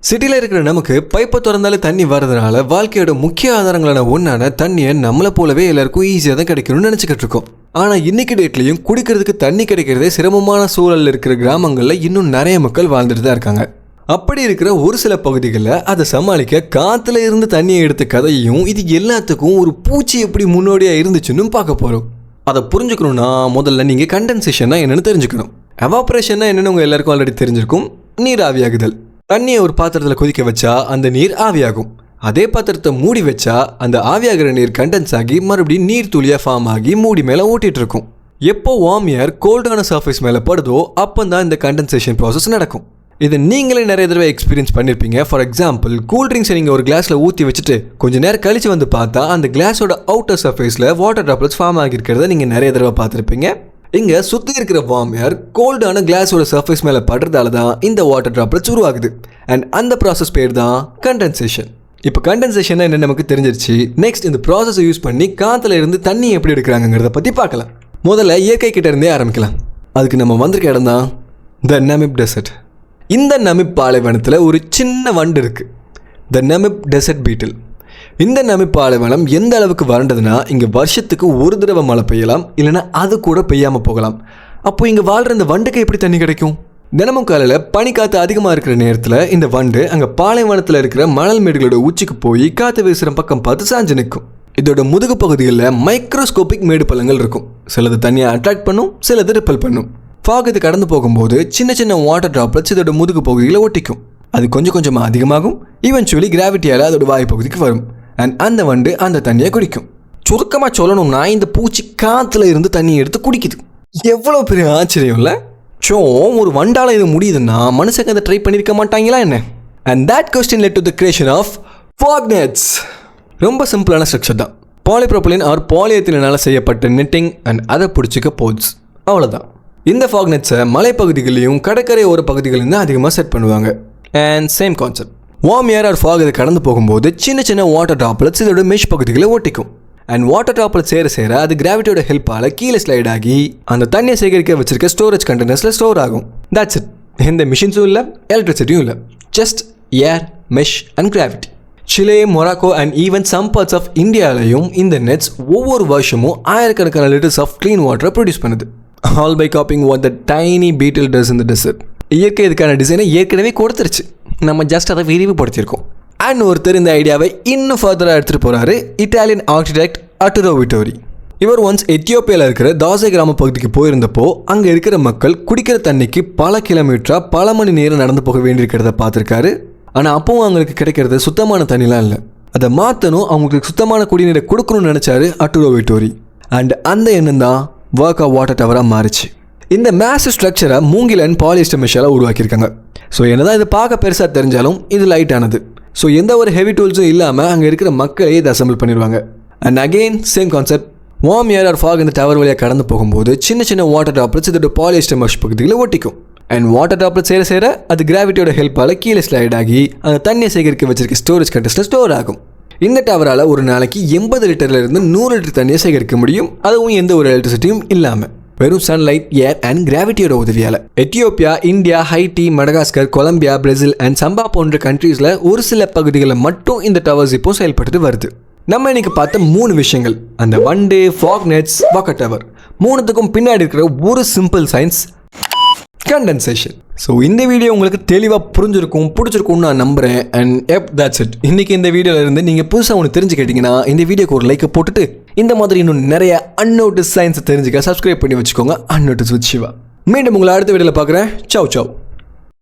சிட்டியில் இருக்கிற நமக்கு பைப்பை திறந்தாலே தண்ணி வர்றதுனால வாழ்க்கையோட முக்கிய ஆதாரங்களான ஒன்றான தண்ணியை நம்மளை போலவே எல்லாருக்கும் ஈஸியாக தான் கிடைக்கணும்னு நினச்சிக்கிட்டு இருக்கோம். ஆனால் இன்னைக்கு டேட்லையும் குடிக்கிறதுக்கு தண்ணி கிடைக்கிறதே சிரமமான சூழலில் இருக்கிற கிராமங்களில் இன்னும் நிறைய மக்கள் வாழ்ந்துட்டு தான் இருக்காங்க. அப்படி இருக்கிற ஒரு சில பகுதிகளில் அதை சமாளிக்க காற்றுல இருந்து தண்ணியை எடுத்த கதையும் இது எல்லாத்துக்கும் ஒரு பூச்சி எப்படி முன்னோடியாக இருந்துச்சுன்னு பார்க்க போகிறோம். அதை புரிஞ்சுக்கணும்னா முதல்ல நீங்கள் கண்டென்சேஷன்னா என்னென்னு தெரிஞ்சுக்கணும். எவாபரேஷன்னா என்னென்னு உங்கள் எல்லாருக்கும் ஆல்ரெடி தெரிஞ்சிருக்கும். நீர் ஆவியாகுதல். தண்ணியை ஒரு பாத்திரத்தில் கொதிக்க வச்சா அந்த நீர் ஆவியாகும். அதே பாத்திரத்தை மூடி வச்சா அந்த ஆவியாகிற நீர் கண்டென்ஸ் ஆகி மறுபடியும் நீர் துளியாக ஃபார்ம் ஆகி மூடி மேலே ஓட்டிகிட்டு இருக்கும். எப்போ வார்ம் ஏர் கோல்டான சர்ஃபேஸ் மேலே படுதோ அப்போ தான் இந்த கண்டென்சேஷன் ப்ராசஸ் நடக்கும். இதை நீங்களே நிறைய தடவை எக்ஸ்பீரியன்ஸ் பண்ணியிருப்பீங்க. ஃபார் எக்ஸாம்பிள், கூல் ட்ரிங்க்ஸை நீங்கள் ஒரு கிளாஸில் ஊற்றி வச்சுட்டு கொஞ்சம் நேரம் கழித்து வந்து பார்த்தா அந்த கிளாஸோட அவுட்டர் சர்ஃபேஸில் வாட்டர் ட்ராப்லெட்ஸ் ஃபார்ம் ஆகியிருக்கிறத நீங்கள் நிறைய தடவை பார்த்துருப்பீங்க. இங்கே சுற்றி இருக்கிற வார்ம் ஏர் கோல்டான கிளாஸோட சர்ஃபேஸ் மேலே படுறதால தான் இந்த வாட்டர் ட்ராப்லெட்ஸ் உருவாகுது. அண்ட் அந்த ப்ராசஸ் பேர் தான் கண்டென்சேஷன். இப்போ கண்டென்சேஷன் என்ன நமக்கு தெரிஞ்சிருச்சு. நெக்ஸ்ட் இந்த ப்ராசஸை யூஸ் பண்ணி காற்றுல இருந்து தண்ணி எப்படி எடுக்கிறாங்கிறத பற்றி பார்க்கலாம். முதல்ல இயற்கை கிட்ட இருந்தே ஆரம்பிக்கலாம். அதுக்கு நம்ம வந்திருக்க இடம் தான் த நமீப் டெசர்ட். இந்த நமீப் பாலைவனத்தில் ஒரு சின்ன வண்டு இருக்குது, த நமீப் டெசர்ட் பீட்டில். இந்த நமீப் பாலைவனம் எந்த அளவுக்கு வறண்டதுன்னா இங்கே வருஷத்துக்கு ஒரு தடவை மழை பெய்யலாம், இல்லைனா அது கூட பெய்யாமல் போகலாம். அப்போ இங்கே வாழ்கிற இந்த வண்டுக்கு எப்படி தண்ணி கிடைக்கும்? தினமும் காலையில் பனிக்காற்று அதிகமாக இருக்கிற நேரத்தில் இந்த வண்டு அங்கே பாலைவனத்தில் இருக்கிற மணல் மேடுகளோட உச்சிக்கு போய் காற்று வீசுகிற பக்கம் பார்த்து சாஞ்சு நிற்கும். இதோட முதுகு பகுதிகளில் மைக்ரோஸ்கோபிக் மேடு பள்ளங்கள் இருக்கும். சிலது தண்ணியை அட்ராக்ட் பண்ணும், சிலது ரிப்பல் பண்ணும். ஃபாக் இது கடந்து போகும்போது சின்ன சின்ன வாட்டர் ட்ராப்லெட்ஸ் இதோட முதுகு பகுதியில் ஒட்டிக்கும். அது கொஞ்சம் கொஞ்சமாக அதிகமாகும். ஈவென்ச்சுவலி கிராவிட்டியால் அதோட வாய் பகுதிக்கு வரும். அண்ட் அந்த வண்டு அந்த தண்ணியை குடிக்கும். சுருக்கமாக சொல்லணும்னா இந்த பூச்சி காற்றுல இருந்து தண்ணியை எடுத்து குடிக்குது. எவ்வளோ பெரிய ஆச்சரியம் இல்லை? ஸோ ஒரு வண்டால் இது முடியுதுன்னா மனுஷங்க அதை ட்ரை பண்ணியிருக்க மாட்டாங்களா என்ன? And that question led to the creation of fog nets. ரொம்ப சிம்பிளான ஸ்ட்ரக்சர் தான். பாலிப்ரோபிலின் ஆர் பாலியத்தினால் செய்யப்பட்ட நெட்டிங் அண்ட் அதை பிடிச்சிக்க போட்ஸ், அவ்வளோதான். இந்த ஃபாக் நெட்ஸை மலைப்பகுதிகளையும் கடற்கரை ஓர பகுதிகளையும் தான் அதிகமாக செட் பண்ணுவாங்க. And same concept. Warm air or fog இது கடந்து போகும்போது சின்ன சின்ன வாட்டர் ட்ராப்லெட்ஸ் இதோட மெஷ் பகுதிகளை ஒட்டிக்கும். அண்ட் வாட்டர் ட்ராப்லெட் சேர அது கிராவிட்டியோட ஹெல்ப்பால் கீழே ஸ்லைட் ஆகி அந்த தண்ணியை சேகரிக்க வச்சிருக்க ஸ்டோரேஜ் கண்டெய்னர்ஸில் ஸ்டோர் ஆகும். That's it. எந்த மிஷின்ஸும் இல்லை, எலக்ட்ரிசிட்டியும் இல்லை. Just air, mesh and gravity. Chile, Morocco and even some parts of இந்தியாவிலையும் இந்த நெட்ஸ் ஒவ்வொரு வருஷமும் ஆயிரக்கணக்கான லிட்டர்ஸ் ஆஃப் க்ளீன் வாட்டரை ப்ரொடியூஸ் பண்ணுது. All by copying what the tiny beetle does in the desert. இயற்கை இதுக்கான டிசைனை ஏற்கனவே கொடுத்துருச்சு, நம்ம ஜஸ்ட் அதை விரிவுபடுத்தியிருக்கோம். அண்ட் ஒருத்தர் இந்த ஐடியாவை இன்னும் ஃபர்தராக எடுத்துகிட்டு போகிறாரு, இட்டாலியன் ஆர்கிடெக்ட் அர்ட்டூரோ விட்டோரி. இவர் ஒன்ஸ் எத்தியோப்பியாவில் இருக்கிற தாசே கிராம பகுதிக்கு போயிருந்தப்போ அங்கே இருக்கிற மக்கள் குடிக்கிற தண்ணிக்கு பல கிலோமீட்டராக பல மணி நேரம் நடந்து போக வேண்டியிருக்கிறத பார்த்துருக்காரு. ஆனால் அப்பவும் அவங்களுக்கு கிடைக்கிறது சுத்தமான தண்ணிலாம் இல்லை. அதை மாற்றணும், அவங்களுக்கு சுத்தமான குடிநீரை கொடுக்கணும்னு நினச்சாரு அர்ட்டூரோ விட்டோரி. அண்ட் அந்த எண்ணம் தான் ஒர்க் ஆஃப் வாட்டர் டவராக மாறிச்சு. இந்த மேசிவ் ஸ்ட்ரக்சரை மூங்கில் அண்ட் பாலிஸ்டர் மெஷாலாக உருவாக்கியிருக்காங்க. ஸோ என்னதான் இது பார்க்க பெருசாக தெரிஞ்சாலும் இது லைட்டானது. ஸோ எந்த ஒரு ஹெவி டூல்ஸும் இல்லாமல் அங்கே இருக்கிற மக்களையே இதை அசம்பிள் பண்ணிடுவாங்க. And again same concept. Warm air or fog இந்த டவர் வழியாக கடந்து போகும்போது சின்ன சின்ன வாட்டர் ட்ராப்லெட்ஸ் இதோட பாலிஸ்டர் மெஷ் பகுதியில் ஒட்டிக்கும். அண்ட் வாட்டர் ட்ராப்லெட் சேர அது கிராவிட்டியோட ஹெல்ப்பால் கீழே ஸ்லைட் ஆகி அந்த தண்ணியை சேகரிக்க வச்சிருக்க ஸ்டோரேஜ் கண்டெய்னர்ஸில் ஸ்டோர் ஆகும். இந்த டவரால் ஒரு நாளைக்கு 80 லிட்டர்லேருந்து 100 லிட்டர் தண்ணியை சேகரிக்க முடியும். அதுவும் எந்த ஒரு எலக்ட்ரிசிட்டியும் இல்லாமல், வெறும் சன்லைட், ஏர் அண்ட் கிராவிட்டியோட உதவியால். Ethiopia, India, Haiti, Madagascar, Colombia, Brazil and சம்பா போன்ற கண்ட்ரீஸில் ஒரு சில பகுதிகளில் மட்டும் இந்த டவர்ஸ் இப்போ செயல்பட்டு வருது. நம்ம இன்னைக்கு பார்த்த 3 விஷயங்கள், அந்த வண்டு, ஃபாக் நெட்ஸ், வாட்டர் டவர், மூணுத்துக்கும் பின்னாடி இருக்கிற ஒரு சிம்பிள் சயின்ஸ், கண்டென்சேஷன். ஸோ இந்த வீடியோ உங்களுக்கு தெளிவாக புரிஞ்சிருக்கும், பிடிச்சிருக்கும்னு நான் நம்புகிறேன். And that's it. இன்றைக்கி இந்த வீடியோவில் இருந்து நீங்கள் புதுசாக ஒன்று தெரிஞ்சுக்கிட்டீங்கன்னா இந்த வீடியோக்கு ஒரு லைக்கை போட்டுட்டு இந்த மாதிரி இன்னும் நிறைய அன்னோட்டிஸ் சயின்ஸை தெரிஞ்சுக்க சப்ஸ்கிரைப் பண்ணி வச்சுக்கோங்க. Unnoticed with Siva. மீண்டும் உங்களை அடுத்த வீடியோவில் பார்க்குறேன். சவ் சவ்.